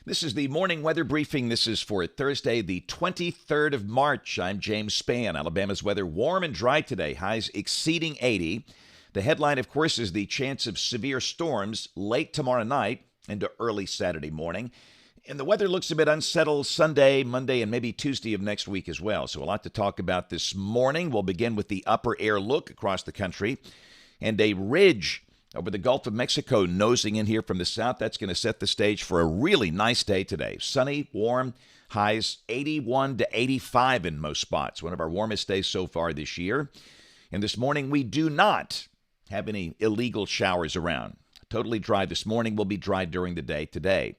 This is the morning weather briefing. This is for Thursday, the 23rd of March. I'm James Spann. Alabama's weather warm and dry today, highs exceeding 80. The headline, of course, is the chance of severe storms late tomorrow night into early Saturday morning. And the weather looks a bit unsettled Sunday, Monday, and maybe Tuesday of next week as well. So a lot to talk about this morning. We'll begin with the upper air look across the country and a ridge over the Gulf of Mexico nosing in here from the south. That's going to set the stage for a really nice day today. Sunny, warm, highs 81 to 85 in most spots. One of our warmest days so far this year. And this morning, we do not have any illegal showers around. Totally dry this morning. Will be dry during the day today.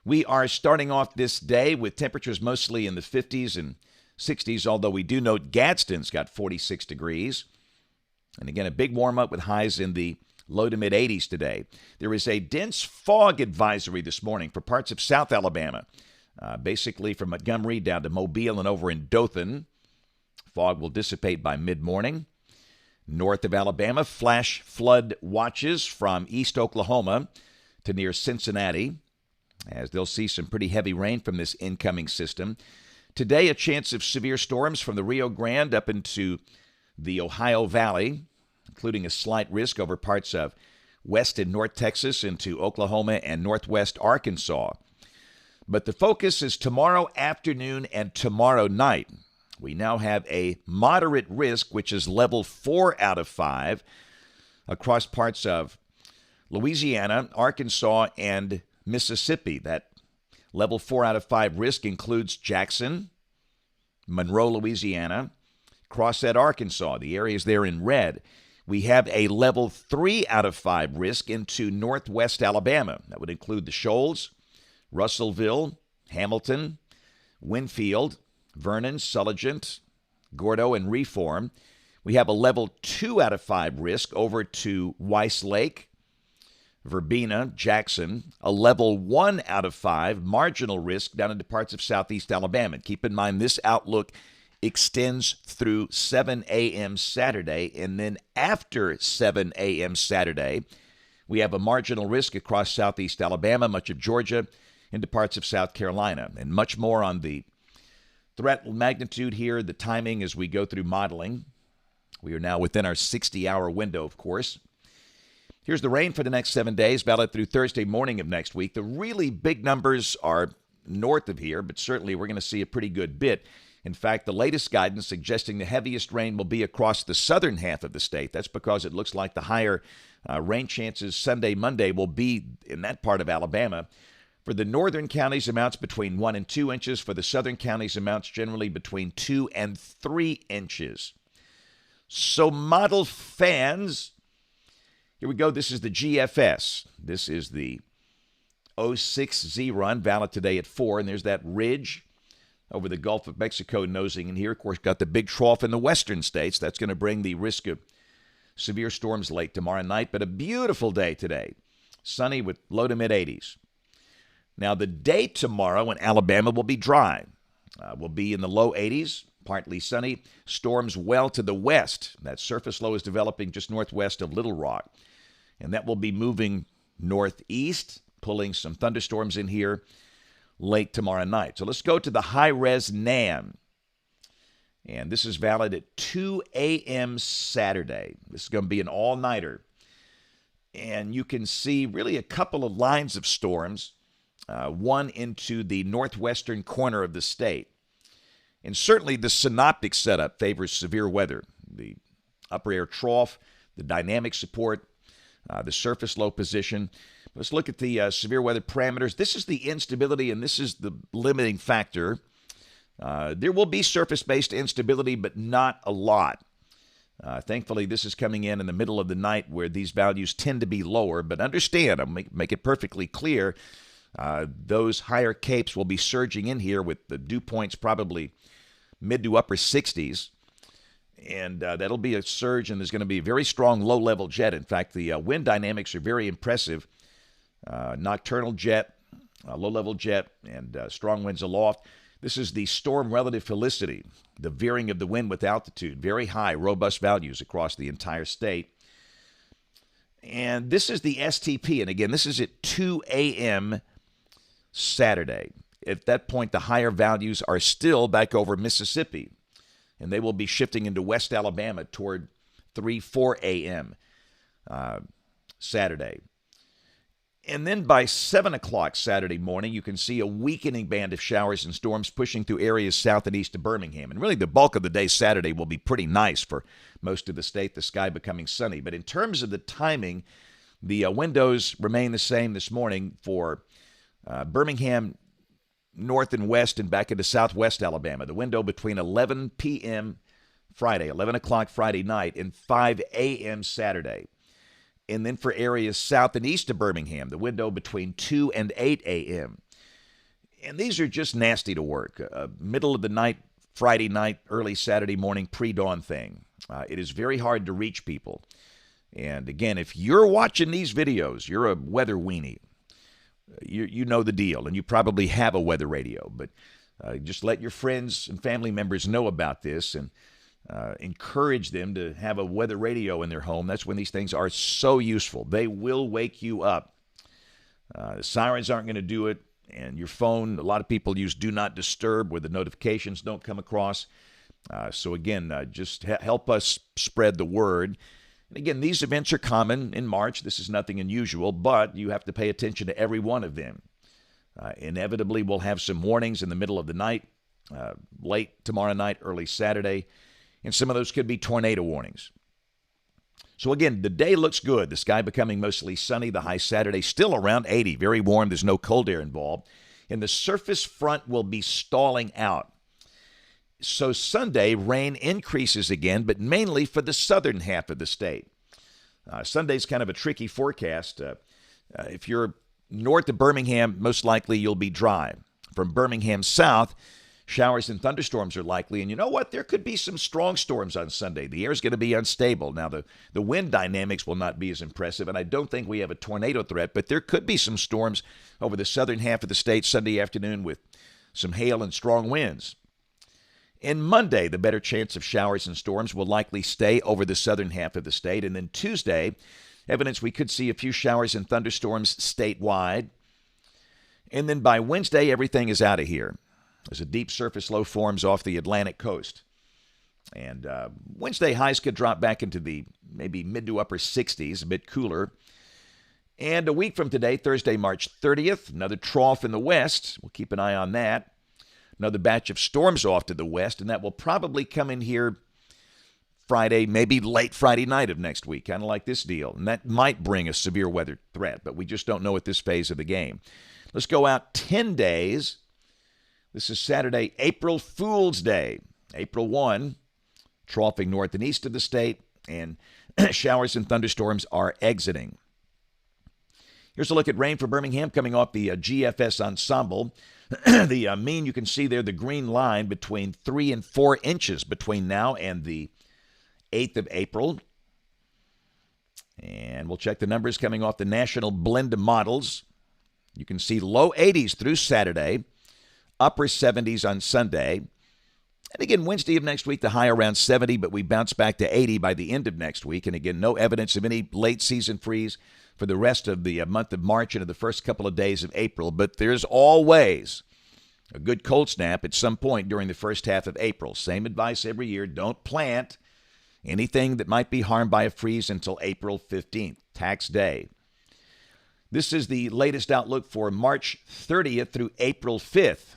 We are starting off this day with temperatures mostly in the 50s and 60s, although we do note Gadsden's got 46 degrees. And again, a big warm-up with highs in the low to mid-80s today. There is a dense fog advisory this morning for parts of South Alabama, basically from Montgomery down to Mobile and over in Dothan. Fog will dissipate by mid-morning. North of Alabama, flash flood watches from East Oklahoma to near Cincinnati, as they'll see some pretty heavy rain from this incoming system. Today, a chance of severe storms from the Rio Grande up into the Ohio Valley, including a slight risk over parts of west and north Texas into Oklahoma and northwest Arkansas. But the focus is tomorrow afternoon and tomorrow night. We now have a moderate risk, which is level 4 out of 5, across parts of Louisiana, Arkansas, and Mississippi. That level 4 out of 5 risk includes Jackson, Monroe, Louisiana, Crossett, Arkansas, the areas there in red. We have a level 3 out of 5 risk into northwest Alabama. That would include the Shoals, Russellville, Hamilton, Winfield, Vernon, Sulligent, Gordo, and Reform. We have a level 2 out of 5 risk over to Weiss Lake, Verbena, Jackson. A level 1 out of 5 marginal risk down into parts of southeast Alabama. Keep in mind this outlook extends through 7 a.m. Saturday, and then after 7 a.m. Saturday, we have a marginal risk across southeast Alabama, much of Georgia, into parts of South Carolina, and much more on the threat magnitude here, the timing as we go through modeling. We are now within our 60-hour window, of course. Here's the rain for the next 7 days, valid through Thursday morning of next week. The really big numbers are north of here, but certainly we're going to see a pretty good bit. In fact, the latest guidance suggesting the heaviest rain will be across the southern half of the state. That's because it looks like the higher rain chances Sunday, Monday will be in that part of Alabama. For the northern counties, amounts between 1 and 2 inches. For the southern counties, amounts generally between 2 and 3 inches. So model fans, here we go. This is the GFS. This is the 06Z run, valid today at 4, and there's that ridge over the Gulf of Mexico nosing in here. Of course, got the big trough in the western states. That's going to bring the risk of severe storms late tomorrow night, but a beautiful day today. Sunny with low to mid-80s. Now, the day tomorrow in Alabama will be dry. Will be in the low 80s, partly sunny. Storms well to the west. That surface low is developing just northwest of Little Rock, and that will be moving northeast, pulling some thunderstorms in here late tomorrow night. So let's go to the high-res NAM. And this is valid at 2 a.m. Saturday. This is going to be an all-nighter. And you can see really a couple of lines of storms, one into the northwestern corner of the state. And certainly the synoptic setup favors severe weather. The upper air trough, the dynamic support, the surface low position. Let's look at the severe weather parameters. This is the instability, and this is the limiting factor. There will be surface-based instability, but not a lot. Thankfully, this is coming in the middle of the night where these values tend to be lower. But understand, I'll make it perfectly clear, those higher capes will be surging in here with the dew points probably mid to upper 60s. And that'll be a surge, and there's going to be a very strong low-level jet. In fact, the wind dynamics are very impressive. Nocturnal jet, low-level jet, and strong winds aloft. This is the storm relative felicity, the veering of the wind with altitude. Very high, robust values across the entire state. And this is the STP. And again, this is at 2 a.m. Saturday. At that point, the higher values are still back over Mississippi, and they will be shifting into West Alabama toward 4 a.m. Saturday. And then by 7 o'clock Saturday morning, you can see a weakening band of showers and storms pushing through areas south and east of Birmingham. And really, the bulk of the day Saturday will be pretty nice for most of the state, the sky becoming sunny. But in terms of the timing, the windows remain the same this morning for Birmingham, north and west, and back into southwest Alabama. The window between 11 p.m. Friday, 11 o'clock Friday night, and 5 a.m. Saturday. And then for areas south and east of Birmingham, the window between 2 and 8 a.m. And these are just nasty to work. Middle of the night, Friday night, early Saturday morning, pre-dawn thing. It is very hard to reach people. And again, if you're watching these videos, you're a weather weenie. You know the deal, and you probably have a weather radio. But just let your friends and family members know about this, and encourage them to have a weather radio in their home. That's when these things are so useful. They will wake you up. The sirens aren't going to do it, and your phone, a lot of people use Do Not Disturb where the notifications don't come across. So again, just help us spread the word. And again, these events are common in March. This is nothing unusual, but you have to pay attention to every one of them. Inevitably, we'll have some warnings in the middle of the night, late tomorrow night, early Saturday. And some of those could be tornado warnings. So again, the day looks good. The sky becoming mostly sunny. The high Saturday still around 80. Very warm. There's no cold air involved. And the surface front will be stalling out. So Sunday, rain increases again, but mainly for the southern half of the state. Sunday's kind of a tricky forecast. If you're north of Birmingham, most likely you'll be dry. From Birmingham south, showers and thunderstorms are likely. And you know what? There could be some strong storms on Sunday. The air is going to be unstable. Now, the wind dynamics will not be as impressive, and I don't think we have a tornado threat, but there could be some storms over the southern half of the state Sunday afternoon with some hail and strong winds. And Monday, the better chance of showers and storms will likely stay over the southern half of the state. And then Tuesday, evidence we could see a few showers and thunderstorms statewide. And then by Wednesday, everything is out of here as a deep surface low forms off the Atlantic coast. And Wednesday highs could drop back into the maybe mid to upper 60s, a bit cooler. And a week from today, Thursday, March 30th, another trough in the west. We'll keep an eye on that. Another batch of storms off to the west, and that will probably come in here Friday, maybe late Friday night of next week, kind of like this deal. And that might bring a severe weather threat, but we just don't know at this phase of the game. Let's go out 10 days. This is Saturday, April Fool's Day. April 1, troughing north and east of the state, and showers and thunderstorms are exiting. Here's a look at rain for Birmingham coming off the GFS ensemble. The mean, you can see there, the green line between 3 and 4 inches between now and the 8th of April. And we'll check the numbers coming off the national blend of models. You can see low 80s through Saturday, upper 70s on Sunday. And again, Wednesday of next week, the high around 70, but we bounce back to 80 by the end of next week. And again, no evidence of any late season freeze for the rest of the month of March and of the first couple of days of April. But there's always a good cold snap at some point during the first half of April. Same advice every year. Don't plant anything that might be harmed by a freeze until April 15th, tax day. This is the latest outlook for March 30th through April 5th.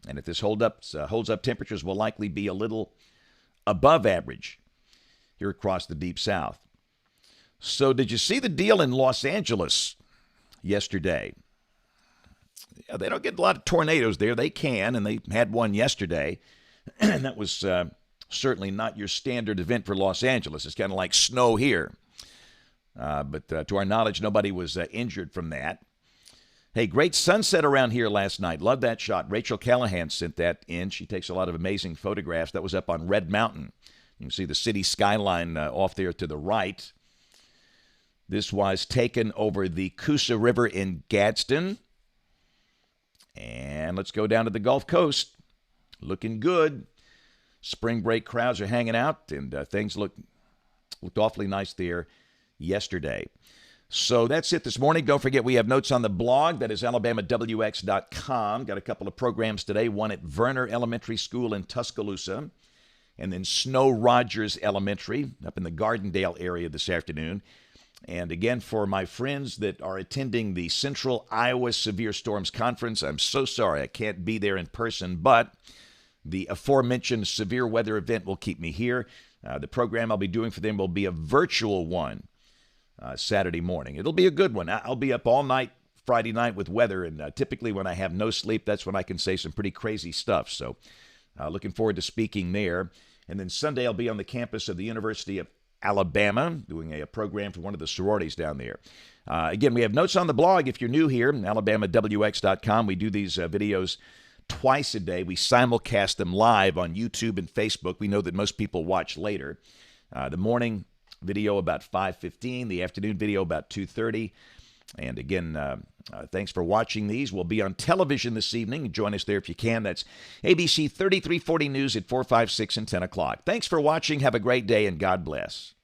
And if this holds up, temperatures will likely be a little above average here across the deep south. So did you see the deal in Los Angeles yesterday? Yeah, they don't get a lot of tornadoes there. They can, and they had one yesterday. And that was certainly not your standard event for Los Angeles. It's kind of like snow here. But to our knowledge, nobody was injured from that. Hey, great sunset around here last night. Love that shot. Rachel Callahan sent that in. She takes a lot of amazing photographs. That was up on Red Mountain. You can see the city skyline off there to the right. This was taken over the Coosa River in Gadsden. And let's go down to the Gulf Coast. Looking good. Spring break crowds are hanging out, and things looked awfully nice there yesterday. So that's it this morning. Don't forget we have notes on the blog. That is alabamawx.com. Got a couple of programs today, one at Verner Elementary School in Tuscaloosa, and then Snow Rogers Elementary up in the Gardendale area this afternoon. And again, for my friends that are attending the Central Iowa Severe Storms Conference, I'm so sorry I can't be there in person, but the aforementioned severe weather event will keep me here. The program I'll be doing for them will be a virtual one Saturday morning. It'll be a good one. I'll be up all night Friday night with weather, and typically when I have no sleep, that's when I can say some pretty crazy stuff. So looking forward to speaking there. And then Sunday, I'll be on the campus of the University of Alabama doing a program for one of the sororities down there. Again, we have notes on the blog if you're new here, alabamawx.com. We do these videos twice a day. We simulcast them live on YouTube and Facebook. We know that most people watch later. The morning video about 5:15, the afternoon video about 2:30. And again, thanks for watching these. We'll be on television this evening. Join us there if you can. That's ABC 3340 News at 4, 5, 6, and 10 o'clock. Thanks for watching. Have a great day, and God bless.